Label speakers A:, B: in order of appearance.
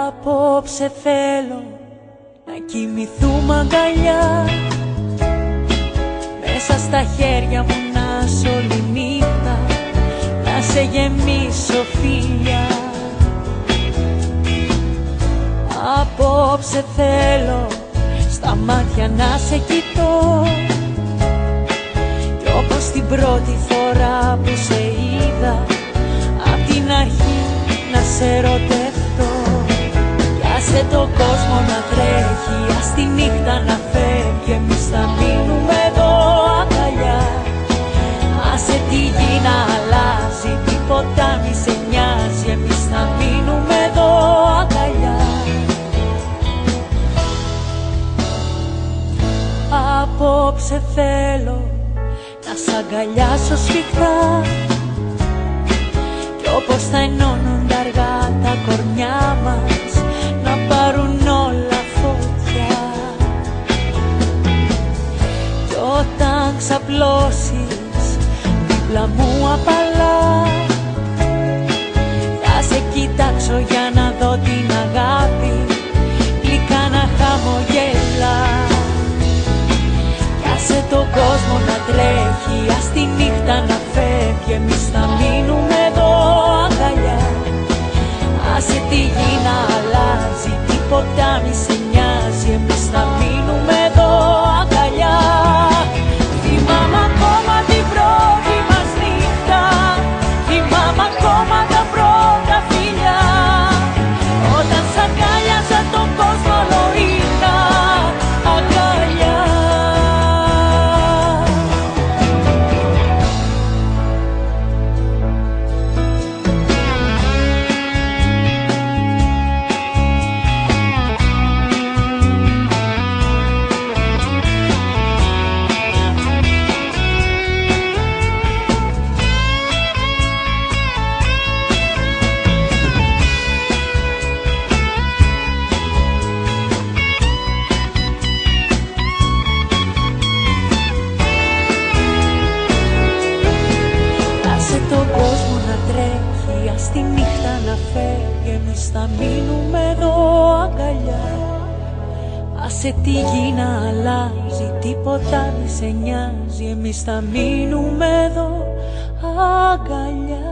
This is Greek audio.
A: Απόψε θέλω να κοιμηθούμε αγκαλιά, μέσα στα χέρια μου να σ' όλη νύχτα, να σε γεμίσω φίλια. Απόψε θέλω στα μάτια να σε κοιτώ, κι όπως την πρώτη φορά που σε είδα, απ' την αρχή να σε ερωτευτώ. Άσε τον κόσμο να τρέχει, ας τη νύχτα να φεύγει, εμείς θα μείνουμε εδώ αγκαλιά. Άσε τη γη να αλλάζει, τίποτα μη σε νοιάζει, εμείς θα μείνουμε εδώ αγκαλιά. Απόψε θέλω να σ' αγκαλιάσω σφιχτά, κι όπως θα ενώνονται αργά τα κορμιά μας, να πάρουν όλα φωτιά. Κι όταν ξαπλώσεις δίπλα μου απαλά, θα σε κοιτάξω για να δω την αγάπη, γλυκά να χαμογελά. Κι άσε τον κόσμο να τρέχει, ας τη νύχτα να φεύγει, εμείς θα μείνουμε εδώ αγκαλιά. Άσε τη γη να αλλάζει, τίποτα μη σε νοιάζει, εμείς θα μείνουμε εδώ αγκαλιά. Θυμάμαι ακόμα την πρώτη μας νύχτα, θυμάμαι ακόμα τα πρώτα φιλιά, όταν σ' αγκάλιαζα τον κόσμο όλο είχα αγκαλιά. Τον κόσμο να τρέχει, ας τη νύχτα να φεύγει, εμείς θα μείνουμε εδώ αγκαλιά. Άσε τη γη να αλλάζει, τίποτα μη σε νοιάζει, εμείς θα μείνουμε εδώ αγκαλιά.